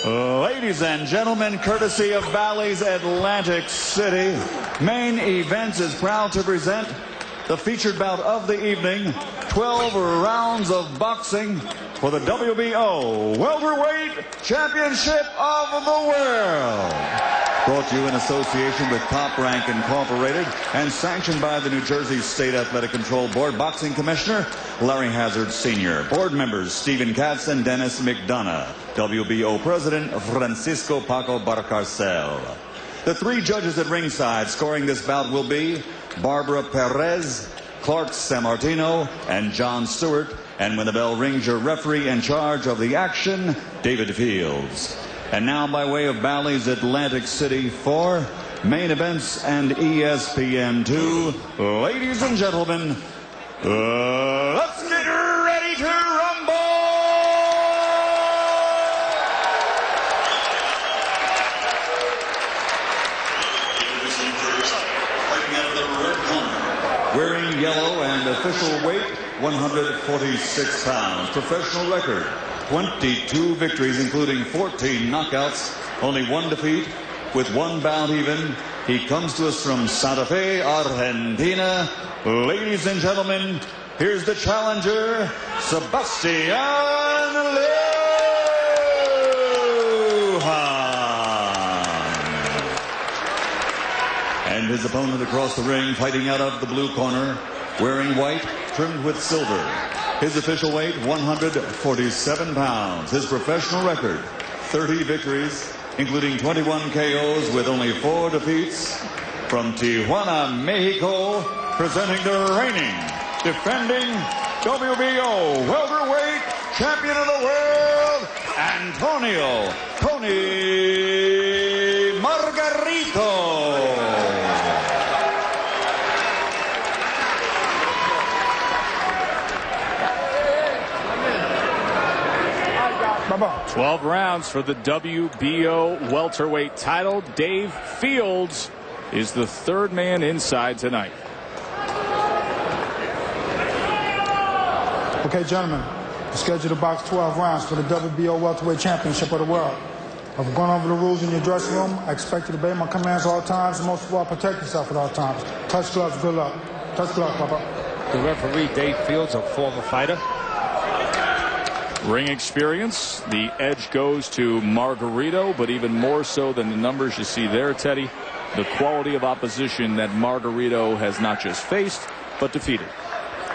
Ladies and gentlemen, courtesy of Bally's Atlantic City, Main Events is proud to present the featured bout of the evening, 12 rounds of boxing for the WBO Welterweight Championship of the World. Brought to you in association with Top Rank Incorporated and sanctioned by the New Jersey State Athletic Control Board. Boxing Commissioner Larry Hazard Sr. Board members Stephen Katz and Dennis McDonough. WBO President Francisco Paco Barcarcel. The three judges at ringside scoring this bout will be Barbara Perez, Clark Sammartino, and John Stewart. And when the bell rings, your referee in charge of the action, David Fields. And now by way of Bally's Atlantic City for Main Events and ESPN2, ladies and gentlemen, let's get ready to rumble! Wearing yellow and official weight, 146 pounds. Professional record, 22 victories, including 14 knockouts, only one defeat, with one bout even. He comes to us from Santa Fe, Argentina. Ladies and gentlemen, here's the challenger, Sebastian Lujan. And his opponent across the ring, fighting out of the blue corner, wearing white, trimmed with silver. His official weight, 147 pounds. His professional record, 30 victories, including 21 KOs with only 4 defeats. From Tijuana, Mexico, presenting the reigning, defending WBO welterweight champion of the world, Antonio Tony Margarito. 12 rounds for the WBO welterweight title. Dave Fields is the third man inside tonight. Okay, gentlemen, we're scheduled to box 12 rounds for the WBO welterweight championship of the world. I've gone over the rules in your dressing room. I expect you to obey my commands at all times, and most of all, protect yourself at all times. Touch gloves, good luck. Touch gloves, Papa. The referee, Dave Fields, a former fighter. Ring experience, the edge goes to Margarito, but even more so than the numbers you see there, Teddy, the quality of opposition that Margarito has not just faced, but defeated.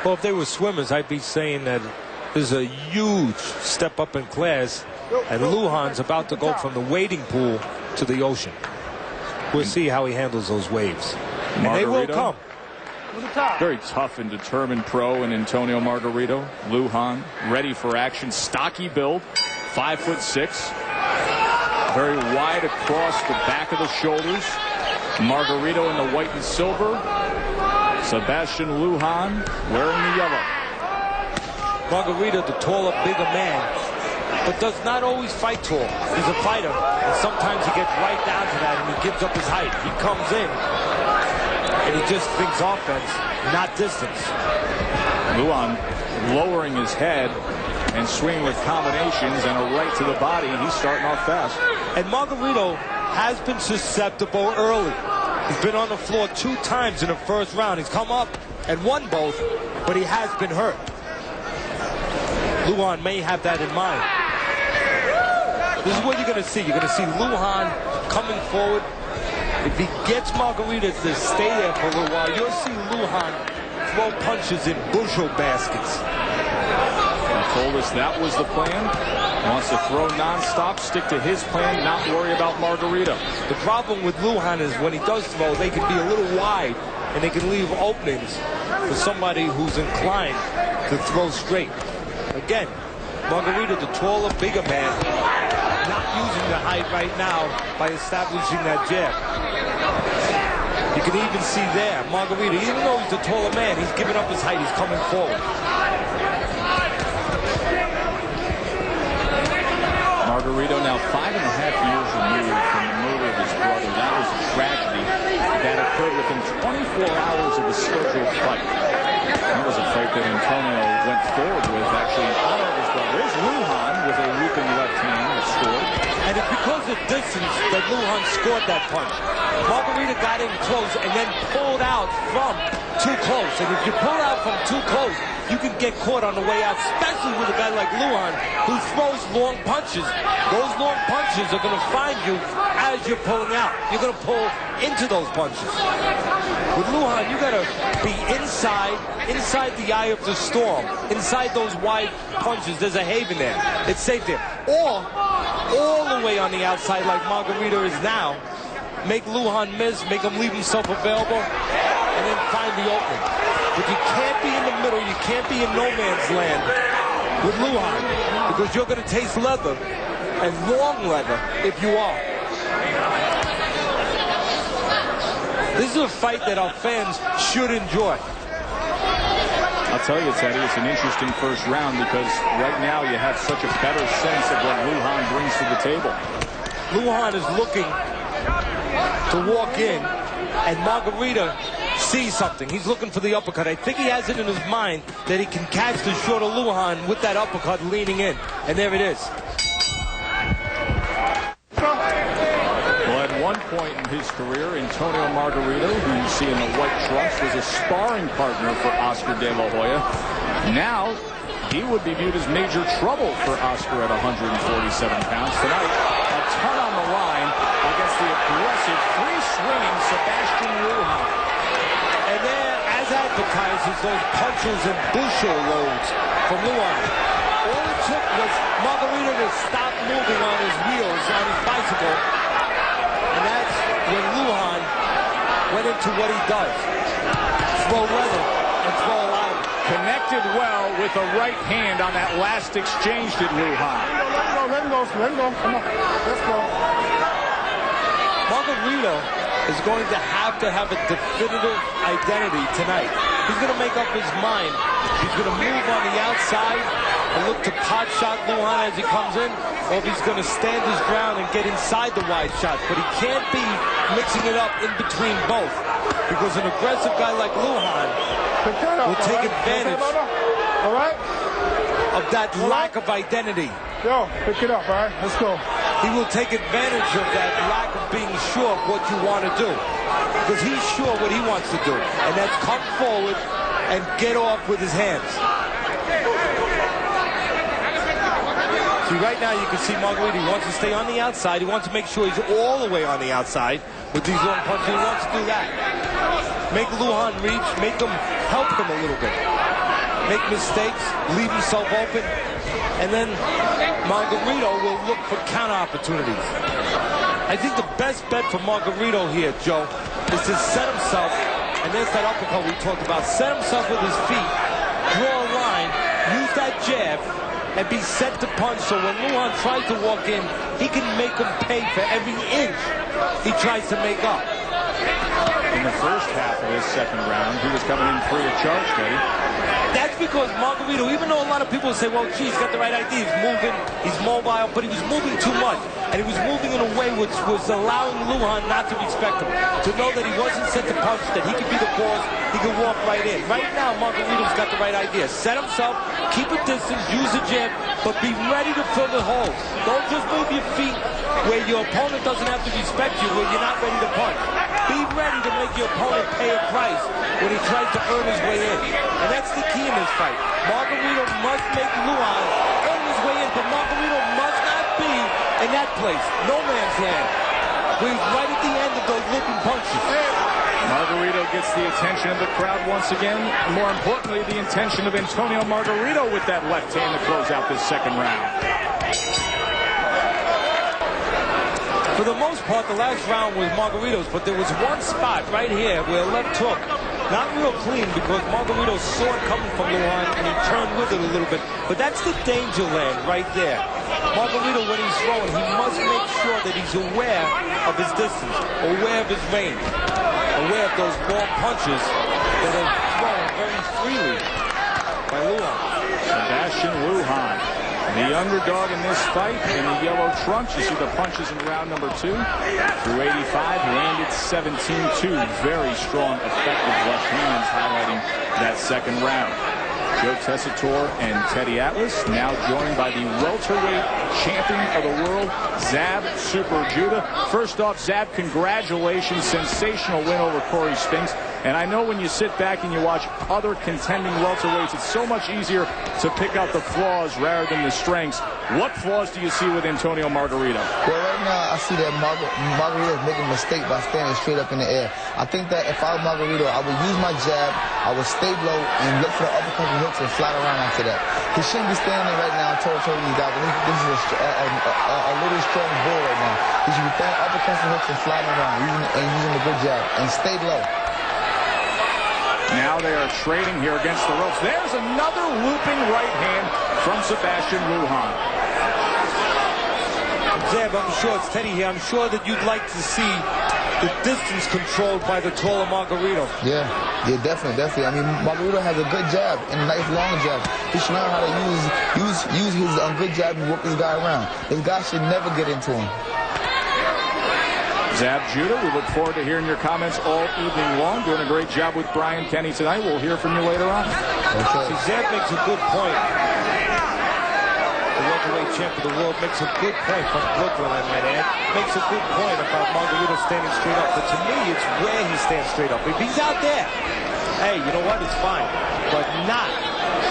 Well, if they were swimmers, I'd be saying that there's a huge step up in class, and Lujan's about to go from the wading pool to the ocean. We'll see how he handles those waves. And they will come. Very tough and determined pro in Antonio Margarito. Lujan, ready for action, stocky build, 5'6", very wide across the back of the shoulders. Margarito in the white and silver. Sebastian Lujan wearing the yellow. Margarito, the taller, bigger man, but does not always fight tall. He's a fighter, and sometimes he gets right down to that and he gives up his height. He comes in and he just thinks offense, not distance. Lujan lowering his head and swinging with combinations and a right to the body. He's starting off fast. And Margarito has been susceptible early. He's been on the floor 2 times in the first round. He's come up and won both, but he has been hurt. Lujan may have that in mind. This is what you're going to see. You're going to see Lujan coming forward. If he gets Margarito to stay there for a little while, you'll see Lujan throw punches in bushel baskets. He told us that was the plan. Wants to throw nonstop, stick to his plan, not worry about Margarito. The problem with Lujan is when he does throw, they can be a little wide, and they can leave openings for somebody who's inclined to throw straight. Again, Margarito, the taller, bigger man, not using the height right now by establishing that jab. You can even see there, Margarito, even though he's the taller man, he's giving up his height, he's coming forward. Margarito now 5.5 years removed from the murder of his brother. That was a tragedy that occurred within 24 hours of the scheduled fight. That was a fight that Antonio went forward with, actually, in honor of his brother. There's Lujan with a looping left hand that scored. And the distance that Lujan scored that punch. Margarito got in close and then pulled out from too close. And if you pull out from too close, you can get caught on the way out, especially with a guy like Lujan who throws long punches. Those long punches are going to find you as you're pulling out. You're going to pull into those punches. With Lujan, you got to be inside the eye of the storm, inside those wide punches. There's a haven there. It's safe there. Or all the way on the outside like Margarito is now. Make Lujan miss, make him leave himself available, and then find the opening. But you can't be in the middle, you can't be in no man's land with Lujan, because you're going to taste leather, and long leather, if you are. This is a fight that our fans should enjoy. I'll tell you, Teddy, it's an interesting first round because right now you have such a better sense of what Lujan brings to the table. Lujan is looking to walk in, and Margarito sees something. He's looking for the uppercut. I think he has it in his mind that he can catch the shorter Lujan with that uppercut leaning in. And there it is. Well, at one point in his career, Antonio Margarito, who you see in the white trunks, was a sparring partner for Oscar De La Hoya. Now, he would be viewed as major trouble for Oscar at 147 pounds. Tonight, a ton on the line against the aggressive, free-swinging Sebastian Lujan. And there, as advertised, is those punches and bushel loads from Lujan. All it took was Margarito to stop moving on his wheels, on his bicycle. And that's when Lujan went into what he does. Throw leather and throw a lot of it. Connected well with the right hand on that last exchange, did Lujan. Let him go. Come on. Let's go. Margarito is going to have a definitive identity tonight. He's going to make up his mind. He's going to move on the outside and look to pot shot Lujan as he comes in, or if he's going to stand his ground and get inside the wide shot. But he can't be mixing it up in between both, because an aggressive guy like Lujan will take advantage of that lack of identity. Yo, pick it up, all right? Let's go. He will take advantage of that lack of being sure of what you want to do, because he's sure what he wants to do, and that's come forward and get off with his hands. See, right now you can see Margarito, he wants to stay on the outside. He wants to make sure he's all the way on the outside with these long punches. He wants to do that. Make Lujan reach, make him help him a little bit. Make mistakes, leave himself open, and then Margarito will look for counter opportunities. I think the best bet for Margarito here, Joe, is to set himself, and there's that uppercut we talked about, set himself with his feet, draw a line, use that jab, and be set to punch, so when Lujan tries to walk in, he can make him pay for every inch he tries to make up. In the first half of this second round, he was coming in free of charge, Teddy. That's because Margarito, even though a lot of people say, well, gee, he's got the right idea, he's moving, he's mobile, but he was moving too much. And he was moving in a way which was allowing Lujan not to respect him, to know that he wasn't set to punch, that he could be the boss, he could walk right in. Right now, Margarito's got the right idea. Set himself, keep a distance, use the jab, but be ready to fill the holes. Don't just move your feet where your opponent doesn't have to respect you, where you're not ready to punch. Be ready to make your opponent pay a price when he tries to earn his way in. And that's the key in this fight. Margarito must make Lujan earn his way in, but Margarito must not be in that place, no man's land, where he's right at the end of those looking punches. Margarito gets the attention of the crowd once again. More importantly, the attention of Antonio Margarito with that left hand to close out this second round. For the most part, the last round was Margarito's, but there was one spot right here where left hook, not real clean, because Margarito saw it coming from Lujan and he turned with it a little bit. But that's the danger land right there. Margarito, when he's throwing, he must make sure that he's aware of his distance, aware of his range, aware of those long punches that are thrown very freely by Lujan. Sebastian Lujan, the underdog in this fight in the yellow trunks. You see the punches in round number 2. Through 85, landed 17-2. Very strong, effective left hands highlighting that second round. Joe Tessitore and Teddy Atlas, now joined by the welterweight champion of the world, Zab Super Judah. First off, Zab, congratulations. Sensational win over Corey Spinks. And I know when you sit back and you watch other contending welterweights, it's so much easier to pick out the flaws rather than the strengths. What flaws do you see with Antonio Margarito? Well, right now, I see that Margarito is making a mistake by standing straight up in the air. I think that if I was Margarito, I would use my jab, I would stay low, and look for the uppercut and hooks and fly around after that. He shouldn't be standing there right now toe-to-toe with these guys. This is a little strong bull right now. He should be throwing uppercuts and hooks and flying around, using a good jab, and stay low. Now they are trading here against the ropes. There's another looping right hand from Sebastian Lujan. Zab, I'm sure it's Teddy here. I'm sure that you'd like to see the distance controlled by the taller Margarito. Yeah, definitely. I mean, Margarito has a good jab and a nice long jab. He should learn how to use his good jab and work this guy around. This guy should never get into him. Zab Judah, we look forward to hearing your comments all evening long. Doing a great job with Brian Kenny tonight. We'll hear from you later on. Okay. See, Zab makes a good point. The welterweight champ of the world makes a good point from Brooklyn, I might add. Makes a good point about Margarito standing straight up. But to me, it's where he stands straight up. If he's out there, hey, you know what? It's fine. But not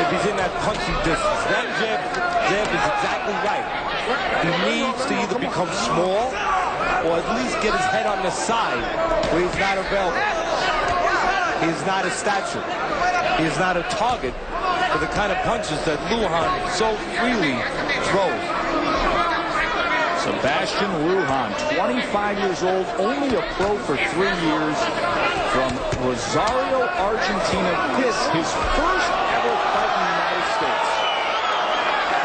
if he's in that punching distance. That Zab is exactly right. He needs to either become small or at least get his head on the side where he's not available. He is not a stature. He is not a target for the kind of punches that Lujan so freely throws. Sebastian Lujan, 25 years old, only a pro for 3 years, from Rosario, Argentina. This, his first ever fight in the United States.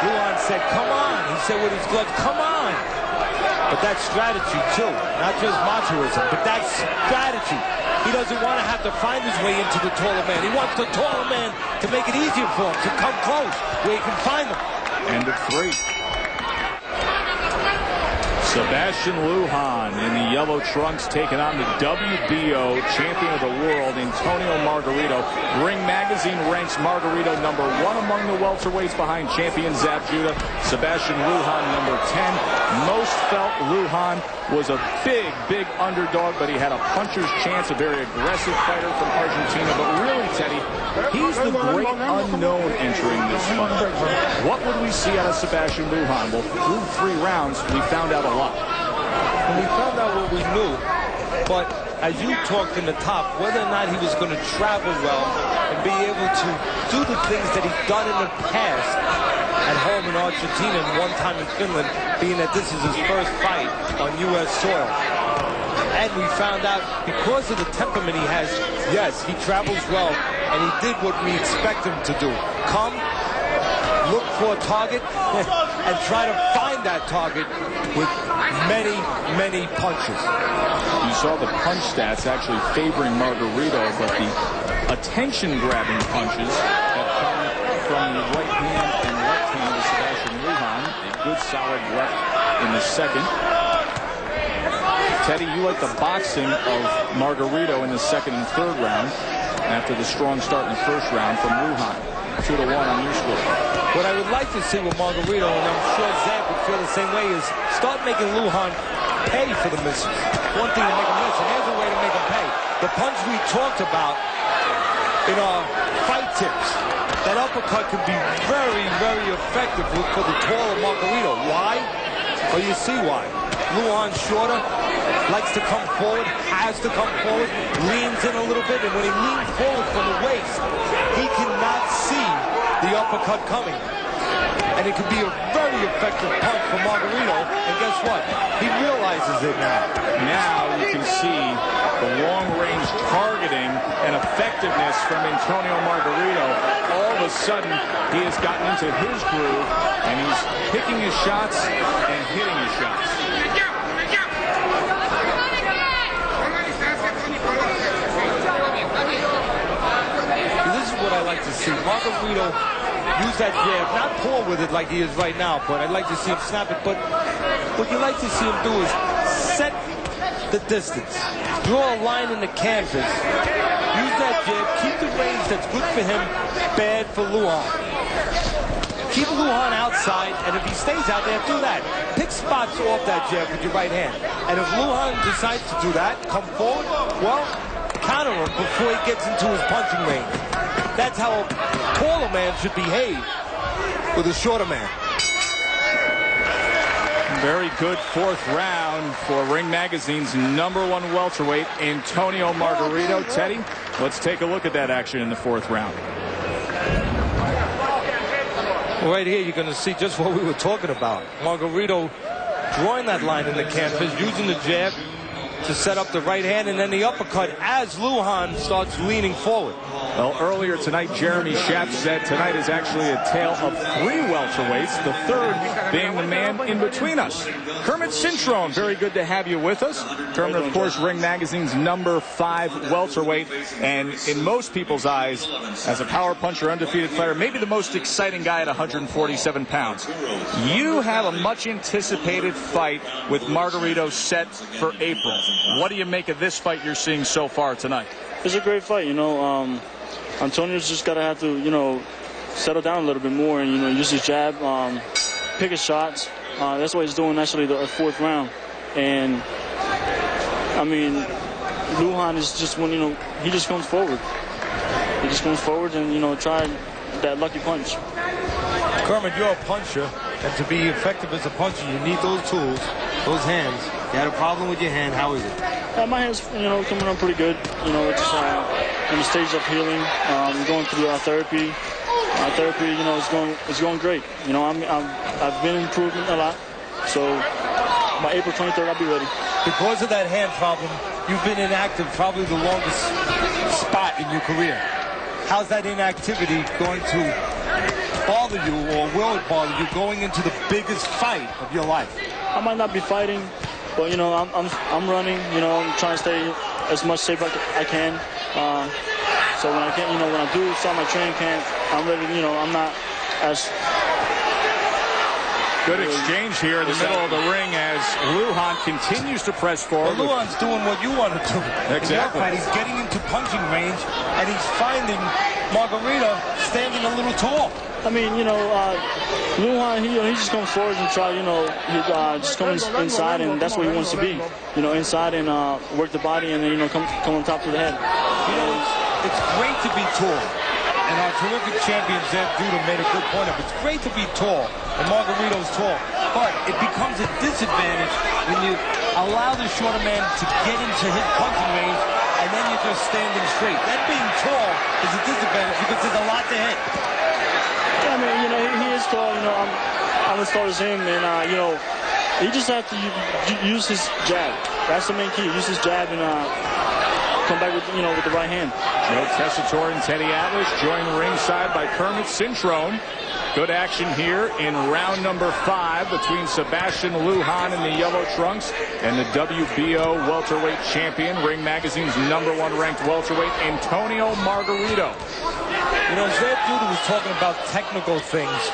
Lujan said, come on. He said with his gloves, come on. But that's strategy, too. Not just machoism, but that's strategy. He doesn't want to have to find his way into the taller man. He wants the taller man to make it easier for him, to come close, where he can find him. End of 3. Sebastian Lujan in the yellow trunks taking on the WBO champion of the world, Antonio Margarito. Ring Magazine ranks Margarito number 1 among the welterweights behind champion Zab Judah. Sebastian Lujan number 10. Most felt Lujan was a big underdog, but he had a puncher's chance, a very aggressive fighter from Argentina. But really, Teddy, he's the great unknown entering this fight. What would we see out of Sebastian Lujan? Well, through 3 rounds, we found out a lot. And we found out what we knew, but as you talked in the top, whether or not he was going to travel well and be able to do the things that he's done in the past at home in Argentina and one time in Finland, being that this is his first fight on U.S. soil. And we found out, because of the temperament he has, yes, he travels well, and he did what we expect him to do. Come, look for a target, and try to find that target with many punches. You saw the punch stats actually favoring Margarito, but the attention-grabbing punches have come from the right hand and left hand of Sebastian Lujan. A good solid left in the second. Teddy, you like the boxing of Margarito in the second and third round after the strong start in the first round from Lujan. 2-1 on your score. What I would like to see with Margarito, and I'm sure Zab would feel the same way, is start making Lujan pay for the misses. One thing to make him miss, and here's a way to make him pay. The punch we talked about in our fight tips, that uppercut can be very effective for the taller Margarito. Why? Well, you see why. Lujan shorter, likes to come forward, has to come forward, leans in a little bit, and when he leans forward from the waist, he cannot see the uppercut coming. And it could be a very effective punch for Margarito, and guess what? He realizes it now. Now you can see the long-range targeting and effectiveness from Antonio Margarito. All of a sudden, he has gotten into his groove, and he's picking his shots and hitting his shots. This is what I like to see. Margarito use that jab, not pull with it like he is right now, but I'd like to see him snap it. But what you like to see him do is set the distance, draw a line in the canvas, use that jab, keep the range that's good for him, bad for Lujan. Keep Lujan outside, and if he stays out there, do that. Pick spots off that jab with your right hand. And if Lujan decides to do that, come forward, well, counter him before he gets into his punching range. That's how a taller man should behave with a shorter man. Very good fourth round for Ring Magazine's #1 welterweight, Antonio Margarito. Teddy, let's take a look at that action in the fourth round. Right here, you're going to see just what we were talking about. Margarito drawing that line in the canvas, using the jab to set up the right hand, and then the uppercut as Lujan starts leaning forward. Well, earlier tonight, Jeremy Schaff said tonight is actually a tale of 3 welterweights, the third being the man in between us. Kermit Cintron, very good to have you with us. Kermit, of course, Ring Magazine's #5 welterweight, and in most people's eyes, as a power puncher, undefeated fighter, maybe the most exciting guy at 147 pounds. You have a much anticipated fight with Margarito set for April. What do you make of this fight you're seeing so far tonight? It's a great fight, you know. Antonio's just gotta have to, you know, settle down a little bit more and, you know, use his jab, pick his shots. That's what he's doing actually the fourth round. And I mean, Lujan is just when, you know, he just comes forward. He just comes forward and, you know, try that lucky punch. Kermit, you're a puncher, and to be effective as a puncher, you need those tools, those hands. You had a problem with your hand. How is it? My hand's, you know, coming on pretty good. You know, it's in the stage of healing. Going through therapy. Therapy, you know, it's going great. You know, I've been improving a lot. So by April 23rd, I'll be ready. Because of that hand problem, you've been inactive probably the longest spot in your career. How's that inactivity going to bother you, or will it bother you going into the biggest fight of your life? I might not be fighting, but you know, I'm running. You know, I'm trying to stay as much safe as I can. So when I can, you know, when I do start my training camp, I'm ready. You know, I'm not as good exchange here in the middle of the ring as Lujan continues to press forward. Well, Lujan's doing what you want to do. Exactly. He's getting into punching range, and he's finding Margarito standing a little tall. I mean, you know, Lujan, he just comes forward and try, you know, he just comes inside, and that's where he wants to be. You know, inside and work the body, and then, you know, come on top of the head. You know, it's great to be tall. And our terrific champion, Zeb Duda, made a good point of it. It's great to be tall, and Margarito's tall. But it becomes a disadvantage when you allow the shorter man to get into his punching range, and then you're just standing straight. That being tall is a disadvantage because there's a lot to hit. Yeah, I mean, you know, he is tall. You know, I'm as tall as him, and you know, he just has to use his jab. That's the main key. Use his jab and come back with, you know, with the right hand. Joe Tessitore and Teddy Atlas joined ringside by Kermit Cintron. Good action here in round #5 between Sebastian Lujan in the yellow trunks and the WBO welterweight champion, Ring Magazine's #1 ranked welterweight, Antonio Margarito. You know, Zeb Duda was talking about technical things,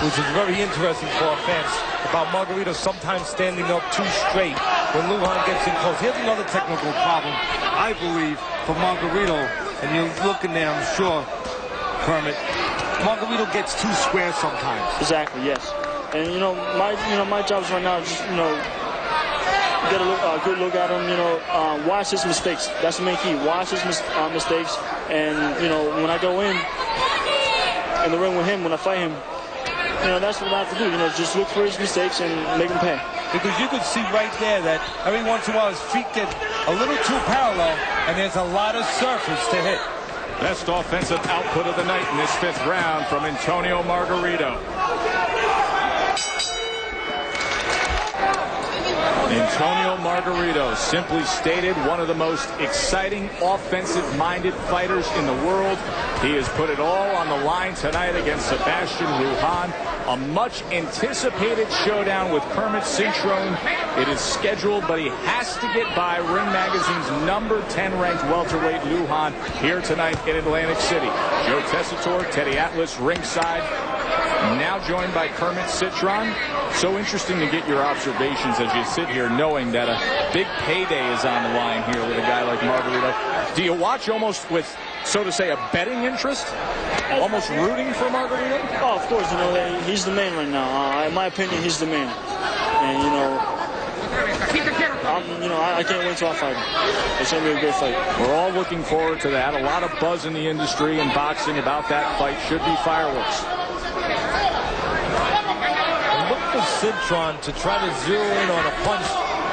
which is very interesting for our fans, about Margarito sometimes standing up too straight when Lujan gets in close. Here's another technical problem, I believe, for Margarito, and you're looking there, I'm sure, Kermit. Margarito gets too square sometimes. Exactly, yes. And you know, my job is right now is just, you know, get a good look at him. You know, watch his mistakes. That's the main key. Watch his mistakes, and you know, when I go in the ring with him, when I fight him, you know, that's what I have to do. You know, just look for his mistakes and make him pay. Because you could see right there that every once in a while his feet get a little too parallel, and there's a lot of surface to hit. Best offensive output of the night in this 5th round from Antonio Margarito. Antonio Margarito, simply stated, one of the most exciting offensive-minded fighters in the world. He has put it all on the line tonight against Sebastian Lujan. A much-anticipated showdown with Kermit Cintron. It is scheduled, but he has to get by Ring Magazine's #10 ranked welterweight Lujan here tonight in Atlantic City. Joe Tessitore, Teddy Atlas, ringside. Now joined by Kermit Citron. So interesting to get your observations as you sit here knowing that a big payday is on the line here with a guy like Margarito. Do you watch almost with, so to say, a betting interest? Almost rooting for Margarito? Oh, of course, he's the man right now. In my opinion, he's the man. And, I can't wait till I fight him. It's going to be a great fight. We're all looking forward to that. A lot of buzz in the industry and boxing about that fight. Should be fireworks. Look for Citron to try to zero in on a punch,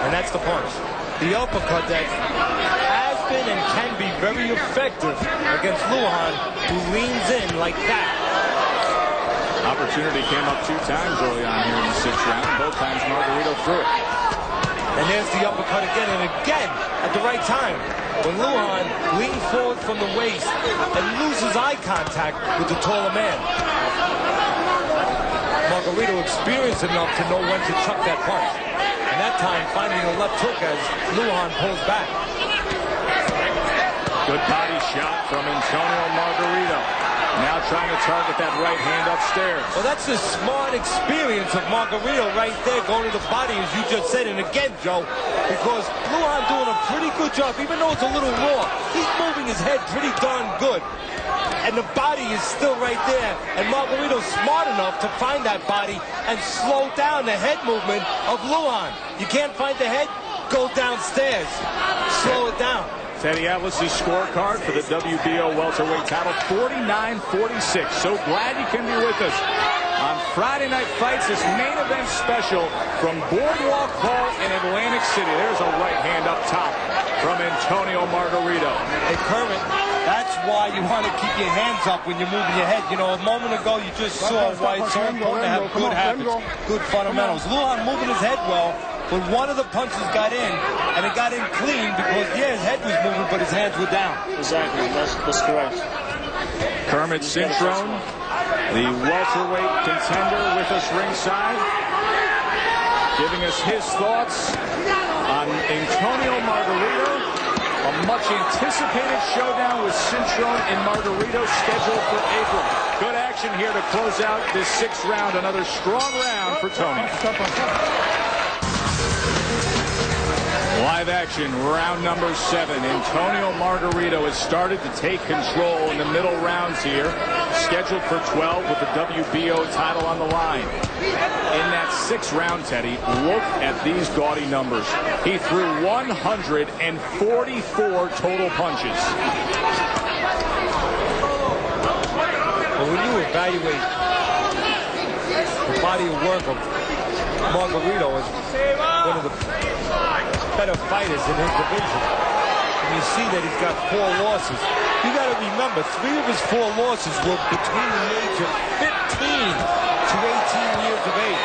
and that's the punch. The uppercut that has been and can be very effective against Lujan, who leans in like that. Opportunity came up 2 times early on here in the 6th round. Both times Margarito threw it. And there's the uppercut again and again at the right time. When Lujan leans forward from the waist and loses eye contact with the taller man. Margarito experienced enough to know when to chuck that punch. And that time finding a left hook as Lujan pulls back. Good body shot from Antonio Margarito. Now trying to target that right hand upstairs. Well, that's the smart experience of Margarito right there, going to the body, as you just said. And again, Joe, because Lujan doing a pretty good job, even though it's a little raw, he's moving his head pretty darn good. And the body is still right there. And Margarito's smart enough to find that body and slow down the head movement of Lujan. You can't find the head? Go downstairs. Slow it down. Teddy Atlas' scorecard for the WBO welterweight title, 49-46. So glad you can be with us on Friday Night Fights, this main event special from Boardwalk Hall in Atlantic City. There's a right hand up top from Antonio Margarito. Hey, Kermit, that's why you want to keep your hands up when you're moving your head. A moment ago you just saw why it's so important to have good habits, good fundamentals. Lujan moving his head well. But one of the punches got in, and it got in clean because, his head was moving, but his hands were down. Exactly. That's correct. Kermit Citron, the welterweight contender, with us ringside, giving us his thoughts on Antonio Margarito. A much-anticipated showdown with Citron and Margarito scheduled for April. Good action here to close out this 6th round. Another strong round for Tony. Live action, round number 7. Antonio Margarito has started to take control in the middle rounds here. Scheduled for 12 with the WBO title on the line. In that 6th round, Teddy, look at these gaudy numbers. He threw 144 total punches. Well, when you evaluate the body of work of Margarito as one of the better fighters in his division, and you see that he's got 4 losses. You got to remember, 3 of his 4 losses were between the age of 15 to 18 years of age.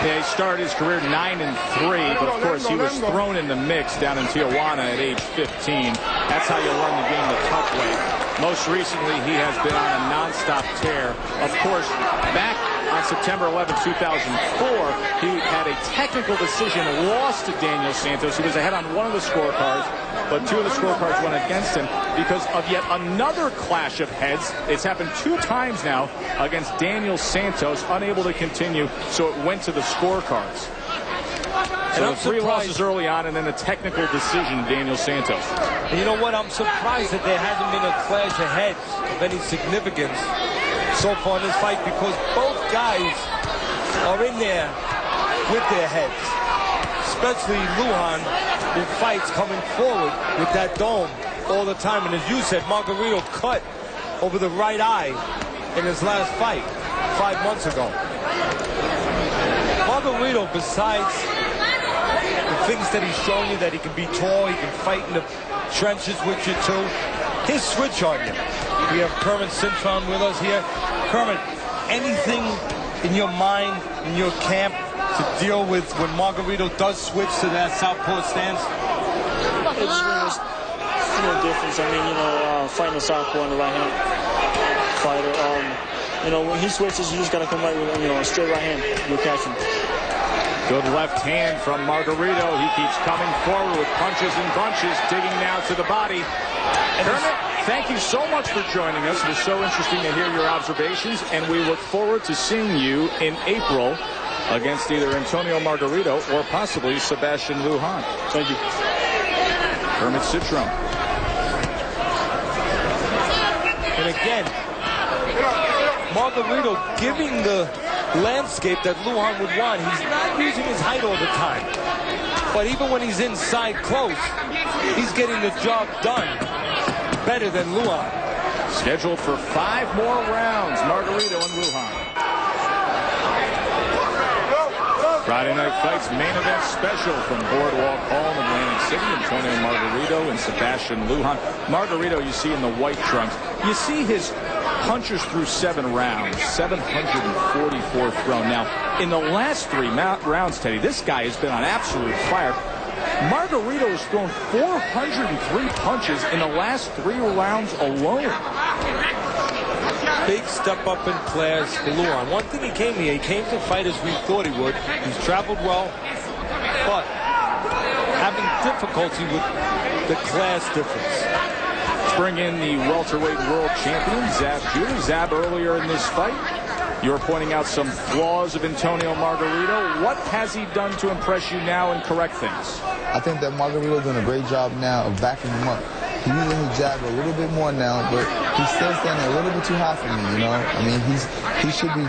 Yeah, he started his career 9-3, but of course he was thrown in the mix down in Tijuana at age 15. That's how you learn the game the tough way. Most recently, he has been on a nonstop tear. Of course, back on September 11, 2004, he had a technical decision loss to Daniel Santos. He was ahead on one of the scorecards, but 2 of the scorecards went against him because of yet another clash of heads. It's happened 2 times now against Daniel Santos, unable to continue, so it went to the scorecards. So And 3 losses early on, and then a technical decision, Daniel Santos. And you know what? I'm surprised that there hasn't been a clash of heads of any significance so far in this fight, because both guys are in there with their heads. Especially Lujan, who fights coming forward with that dome all the time. And as you said, Margarito cut over the right eye in his last fight 5 months ago. Margarito, besides the things that he's shown you, that he can be tall, he can fight in the trenches with you too, his switch on you. We have Kermit Citron with us here. Kermit, anything in your mind, in your camp, to deal with when Margarito does switch to that southpaw stance? It's no difference. I mean, fighting a southpaw and the right-hand fighter. When he switches, you just got to come right with, a straight right hand. You'll catch him. Good left hand from Margarito. He keeps coming forward with punches and bunches, digging now to the body. And Kermit thank you so much for joining us. It was so interesting to hear your observations, and we look forward to seeing you in April against either Antonio Margarito or possibly Sebastian Lujan. Thank you. Kermit Citron. And again, Margarito giving the landscape that Lujan would want. He's not using his height all the time. But even when he's inside close, he's getting the job done better than Lujan. Scheduled for 5 more rounds, Margarito and Lujan. Friday Night Fights main event special from Boardwalk Hall in Atlantic City. Antonio Margarito and Sebastian Lujan. Margarito, you see in the white trunks. You see his punches through 7 rounds, 744 thrown. Now, in the last 3 rounds, Teddy, this guy has been on absolute fire. Margarito has thrown 403 punches in the last 3 rounds alone. Big step up in class for Lujan. One thing he came here, he came to fight as we thought he would. He's traveled well, but having difficulty with the class difference. Bring in the welterweight world champion, Zab Judah. Zab, earlier in this fight, you were pointing out some flaws of Antonio Margarito. What has he done to impress you now and correct things? I think that Margarito's doing a great job now of backing him up. He's using his jab a little bit more now, but he's still standing a little bit too high for me, you know? I mean, he should be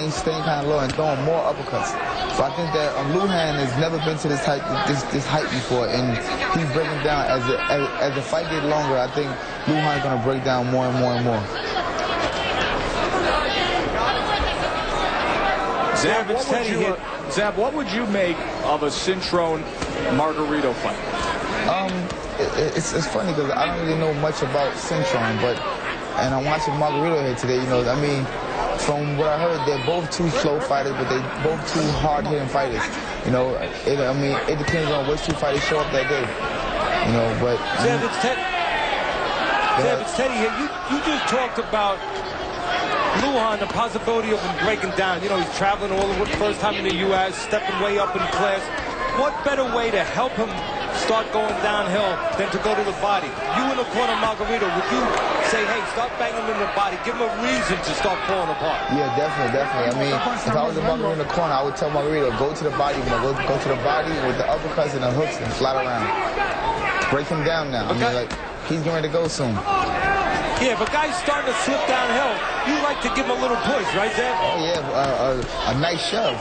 staying kind of low and throwing more uppercuts. So I think that Lujan has never been to this height before, and he's breaking down as the fight gets longer. I think Lujan's going to break down more and more and more. Zab, what would you make of a Citron Margarito fight? It's funny because I don't really know much about Citron, and I'm watching Margarito here today. You know, I mean, from what I heard, they're both 2 slow fighters, but they both 2 hard-hitting fighters. You know, it depends on which 2 fighters show up that day. You know, but Zab, it's Teddy here. You just talked about Lujan, the possibility of him breaking down. You know, he's traveling all over the first time in the U.S., stepping way up in class. What better way to help him start going downhill than to go to the body? You in the corner, Margarito, would you say, hey, start banging him in the body, give him a reason to start falling apart? Yeah, definitely. I mean, if I was a Margarito in the corner, I would tell Margarito, go to the body, go to the body with the uppercuts and the hooks and flat around. Break him down now. Okay. I mean, like, he's going to go soon. Yeah, if a guy's starting to slip downhill, you like to give him a little push, right, Zab? Oh, yeah, a nice shove.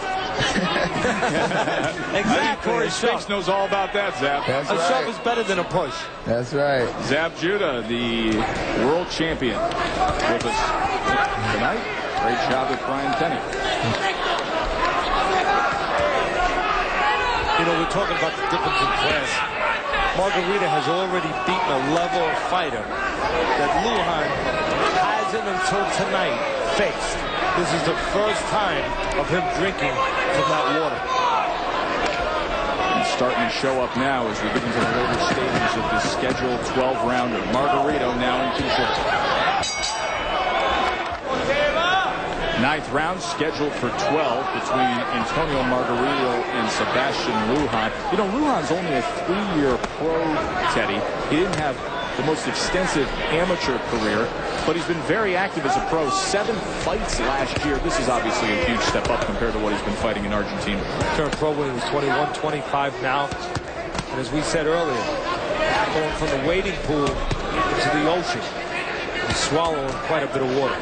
Exactly. Corey Spinks knows all about that, Zab. That's a right. shove is better than a push. That's right. Zab Judah, the world champion, with us tonight. Great job with Brian Tenney. You know, we're talking about the difference in class. Margarito has already beaten a level of fighter that Lujan hasn't until tonight faced. This is the first time of him drinking from that water. And starting to show up now as we get into the later stages of this scheduled 12-rounder. Margarito now in control. 9th round scheduled for 12 between Antonio Margarito and Sebastian Lujan. You know, Lujan's only a 3-year pro, Teddy. He didn't have the most extensive amateur career, but he's been very active as a pro. 7 fights last year. This is obviously a huge step up compared to what he's been fighting in Argentina. Turned pro when he was 21, 25 now. And as we said earlier, going from the wading pool into the ocean, he's swallowing quite a bit of water.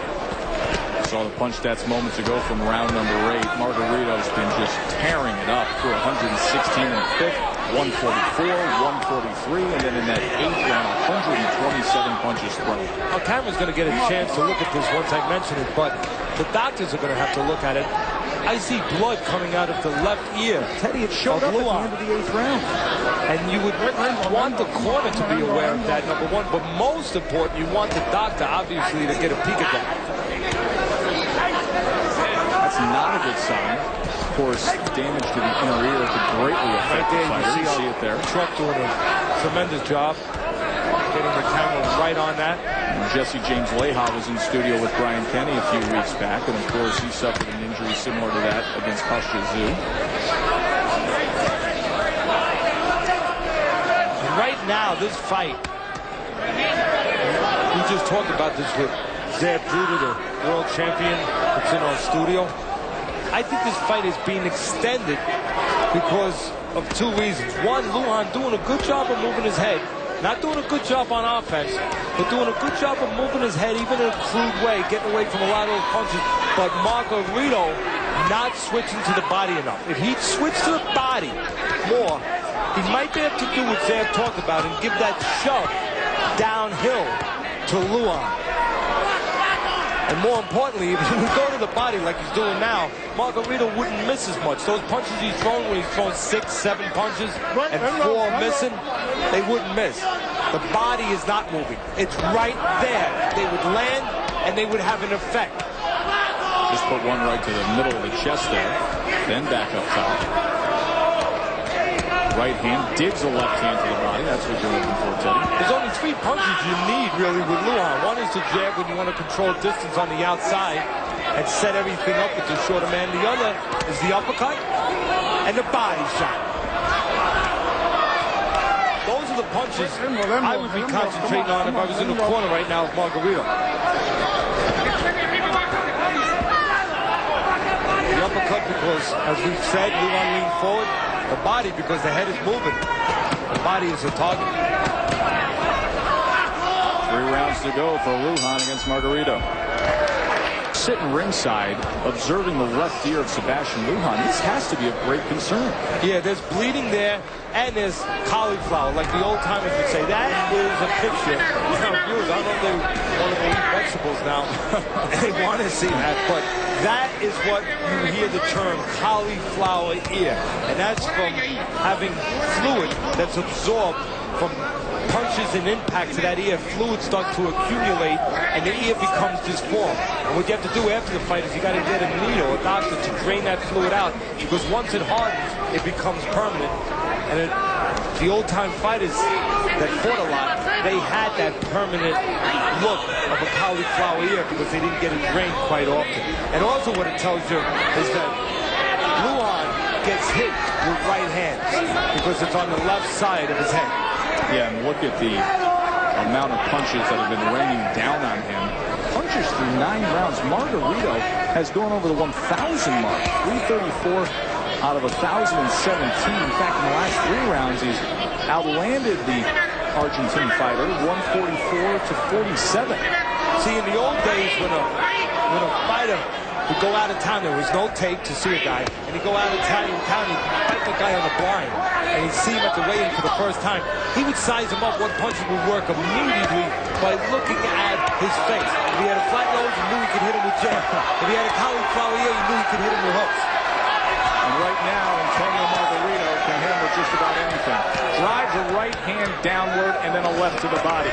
Saw the punch stats moments ago from round number 8. Margarito's been just tearing it up through 116 in the 5th, 144, 143, and then in that 8th round, 127 punches thrown. Now, Cameron's going to get a chance to look at this once I mention it, but the doctors are going to have to look at it. I see blood coming out of the left ear. Teddy, it showed up at the end of the 8th round. And you would want the corner to be aware of that, number one. But most important, you want the doctor, obviously, to get a peek at that. That's not a good sign. Of course, damage to the inner ear could greatly affect the fighter. You see it there. Truck doing a tremendous job getting the camera right on that. And Jesse James Leha was in studio with Brian Kenny a few weeks back, and of course he suffered an injury similar to that against Kostya Tszyu. Right now, this fight We just talked about this with Zab Judah, the world champion that's in our studio. I think this fight is being extended because of two reasons. One, Lujan doing a good job of moving his head. Not doing a good job on offense, but doing a good job of moving his head, even in a crude way, getting away from a lot of those punches. But Margarito not switching to the body enough. If he'd switch to the body more, he might be able to do what Zab talked about and give that shove downhill to Lujan. And more importantly, if he would go to the body like he's doing now, Margarito wouldn't miss as much. Those punches he's thrown, when he's thrown 6, 7 punches and 4 missing, they wouldn't miss. The body is not moving. It's right there. They would land and they would have an effect. Just put one right to the middle of the chest there, then back up top. Right hand digs a left hand to the body. That's what you're looking for, Teddy. There's only 3 punches you need, really, with Lujan. One is the jab when you want to control distance on the outside and set everything up with the shorter man. The other is the uppercut and the body shot. Those are the punches I would be concentrating on if I was in the corner right now with Margarito. The uppercut because, as we've said, Lujan leaned forward. The body because the head is moving. The body is the target. 3 rounds to go for Lujan against Margarito. Sitting ringside, observing the left ear of Sebastian Lujan. This has to be of great concern. Yeah, there's bleeding there, and there's cauliflower, like the old timers would say. That is a picture. Now, viewers, I don't know if they want to eat vegetables now. They want to see that, but that is what you hear the term cauliflower ear. And that's from having fluid that's absorbed from punches and impacts to that ear. Fluid starts to accumulate and the ear becomes disformed. And what you have to do after the fight is you got to get a needle, a doctor, to drain that fluid out, because once it hardens, it becomes permanent. And the old-time fighters that fought a lot, they had that permanent look of a cauliflower ear because they didn't get it drained quite often. And also what it tells you is that Lujan gets hit with right hands because it's on the left side of his head. Yeah, and look at the amount of punches that have been raining down on him. Punches through 9 rounds. Margarito has gone over the 1,000 mark. 334 out of 1,017. In fact, in the last 3 rounds, he's outlanded the Argentine fighter, 144 to 47. See, in the old days, when a fighter would go out of town, there was no tape to see a guy, and he'd go out of town, he'd fight the guy on the blind, and he'd see him at the weigh-in for the first time. He would size him up. One punch would work immediately by looking at his face. If he had a flat nose, you knew he could hit him with jab. If he had a cauliflower ear, you knew he could hit him with hooks. And right now, Antonio Margarito can hit him with just about anything. Drives a right hand downward and then a left to the body.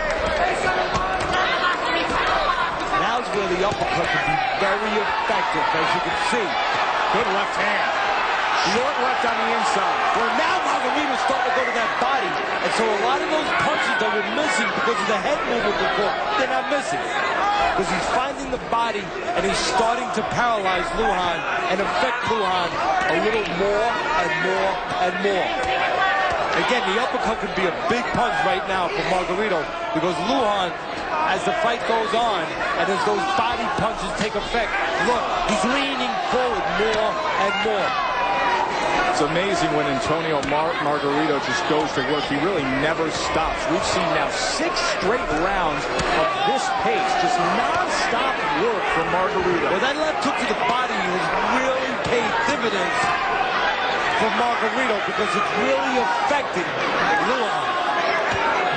Now's where the uppercut can be very effective, as you can see. Good left hand. Short left on the inside. Well, now Margarito's starting to go to that body. And so a lot of those punches that were missing because of the head movement before, they're not missing. Because he's finding the body and he's starting to paralyze Lujan and affect Lujan a little more and more and more. Again, the uppercut could be a big punch right now for Margarito because Lujan, as the fight goes on and as those body punches take effect, look, he's leaning forward more and more. It's amazing when Antonio Margarito just goes to work. He really never stops. We've seen now 6 straight rounds of this pace, just non-stop work from Margarito. Well, that left hook to the body has really paid dividends for Margarito because it's really affecting Lujan.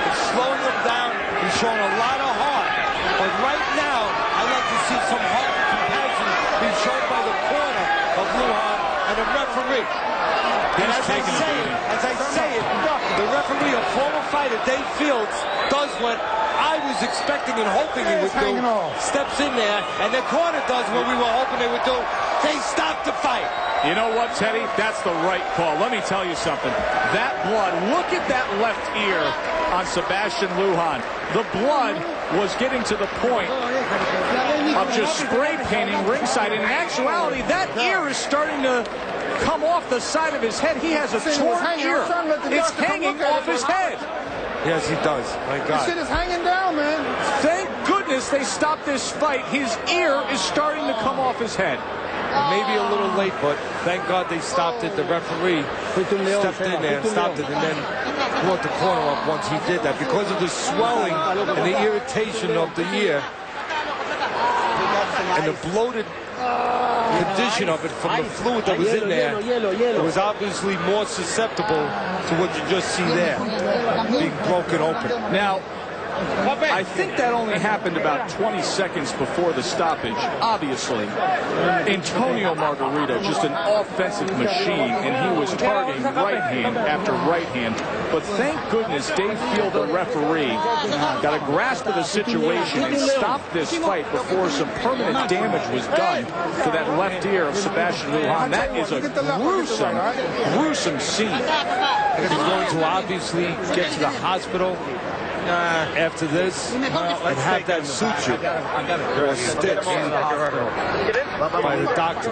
It's slowing him down. He's showing a lot of heart. But right now, I'd like to see some heart and compassion being shown by the corner of Lujan and the referee. And as I say it, the referee, a former fighter, Dave Fields, does what I was expecting and hoping he would do. Steps in there, and the corner does what we were hoping they would do. They stop the fight. You know what, Teddy? That's the right call. Let me tell you something. That blood, look at that left ear on Sebastian Lujan. The blood was getting to the point of just spray painting ringside. In actuality, that ear is starting to come off the side of his head. He has a torn ear. It's hanging off his head. Yes, he does. My God. This shit is hanging down, man. Thank goodness they stopped this fight. His ear is starting to come off his head. Maybe a little late, but thank God they stopped it. The referee stepped in there and stopped it, and then brought the corner up once he did that. Because of the swelling and the irritation of the ear and the bloated condition of it from the fluid that was in there, it was obviously more susceptible to what you just see there, being broken open. Now, I think that only happened about 20 seconds before the stoppage. Obviously, Antonio Margarito, just an offensive machine, and he was targeting right hand after right hand. But thank goodness Dave Field, the referee, got a grasp of the situation and stopped this fight before some permanent damage was done to that left ear of Sebastian Lujan. That is a gruesome, gruesome scene. He's going to obviously get to the hospital after this and have that suture or stitch by the doctor.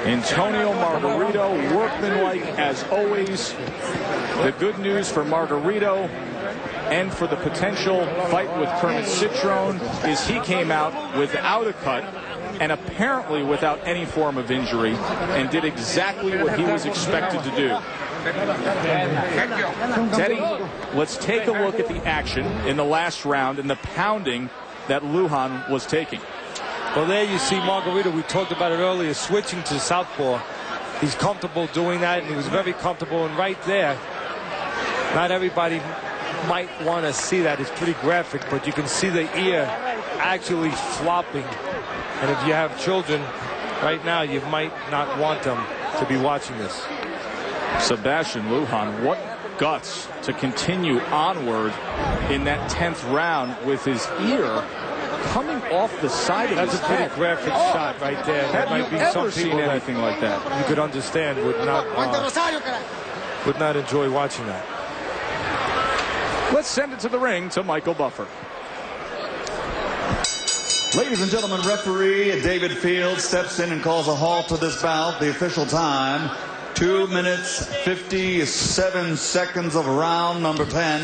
Antonio Margarito, workmanlike as always. The good news for Margarito and for the potential fight with Kermit Citron is he came out without a cut and apparently without any form of injury and did exactly what he was expected to do. Teddy, let's take a look at the action in the last round and the pounding that Lujan was taking. Well, there you see Margarito. We talked about it earlier, switching to southpaw. He's comfortable doing that, and he was very comfortable. And right there, not everybody might want to see that. It's pretty graphic, but you can see the ear actually flopping. And if you have children right now, you might not want them to be watching this. Sebastian Lujan, what guts to continue onward in that 10th round with his ear coming off the side of his head. That's a pretty graphic shot right there. That might be some people seen anything like that you could understand would not enjoy watching that. Let's send it to the ring to Michael Buffer. Ladies and gentlemen, referee David Field steps in and calls a halt to this bout. The official time, 2 minutes, 57 seconds of round number 10.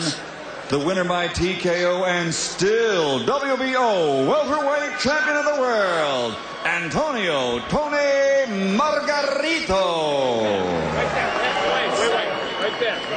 The winner by TKO and still WBO welterweight champion of the world, Antonio "Tony" Margarito.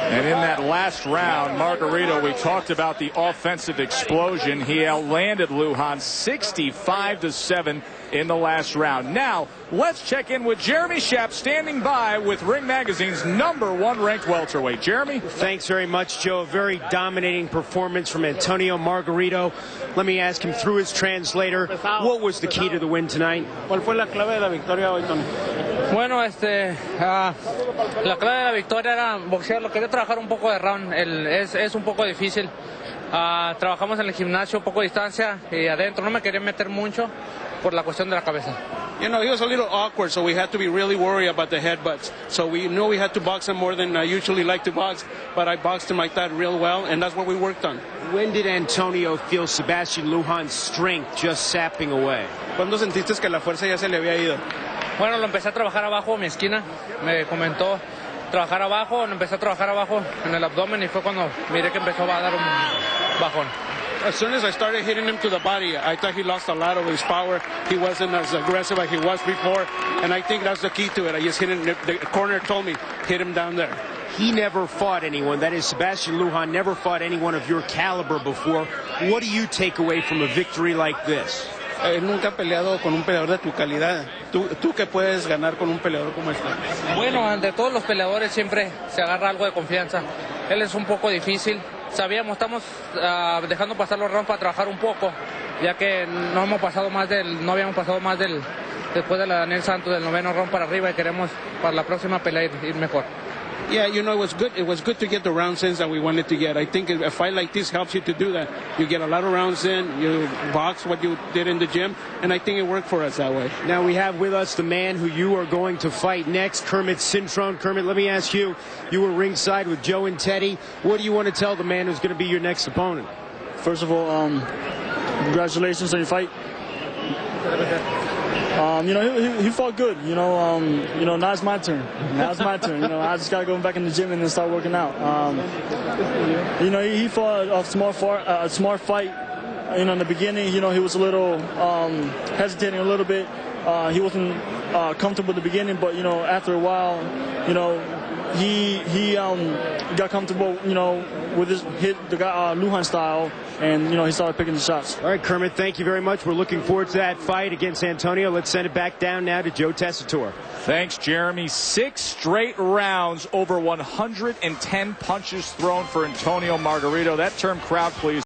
And in that last round, Margarito, we talked about the offensive explosion. He outlanded Lujan 65-7 in the last round. Now, let's check in with Jeremy Schaap, standing by with Ring Magazine's #1 ranked welterweight. Jeremy? Thanks very much, Joe. A very dominating performance from Antonio Margarito. Let me ask him through his translator, what was the key to the win tonight? ¿Cuál fue la clave de la victoria hoy, Tony? Bueno, la clave de la victoria era boxear. Lo quería trabajar un poco de round. Es un poco difícil. Trabajamos en el gimnasio, un poco de distancia y adentro. No me quería meter mucho por la cuestión de la cabeza. You know, he was a little awkward, so we had to be really worried about the headbutts. So we knew we had to box him more than I usually like to box, but I boxed him like that real well, and that's what we worked on. When did Antonio feel Sebastian Lujan's strength just sapping away? ¿Cuándo sentiste que la fuerza ya se le había ido? Bueno, lo empecé a trabajar abajo en mi esquina. Me comentó trabajar abajo, empecé a trabajar abajo en el abdomen y fue cuando miré que empezó a dar un bajón. As soon as I started hitting him to the body, I thought he lost a lot of his power. He wasn't as aggressive as he was before, and I think that's the key to it. I just hit him. The corner told me, hit him down there. He never fought anyone. That is, Sebastian Lujan never fought anyone of your caliber before. What do you take away from a victory like this? Él nunca ha peleado con un peleador de tu calidad. ¿Tú qué puedes ganar con un peleador como este? Bueno, ante todos los peleadores siempre se agarra algo de confianza. Él es un poco difícil. Sabíamos, estamos dejando pasar los rounds para trabajar un poco, ya que no habíamos pasado más después de la Daniel Santos del 9º round para arriba y queremos para la próxima pelea ir mejor. Yeah, you know, it was good. It was good to get the rounds in that we wanted to get. I think a fight like this helps you to do that. You get a lot of rounds in, you box what you did in the gym, and I think it worked for us that way. Now we have with us the man who you are going to fight next, Kermit Citron. Kermit, let me ask you, you were ringside with Joe and Teddy. What do you want to tell the man who's going to be your next opponent? First of all, congratulations on your fight. he fought good. Now it's my turn. Now it's my turn. I just gotta go back in the gym and then start working out. He fought a smart fight. In the beginning, he was a little hesitating a little bit. He wasn't comfortable at the beginning, but after a while, he got comfortable, with his hit the guy Lujan style, and he started picking the shots. All right, Kermit, thank you very much. We're looking forward to that fight against Antonio. Let's send it back down now to Joe Tessitore. Thanks, Jeremy. 6 straight rounds, over 110 punches thrown for Antonio Margarito. That term, crowd please.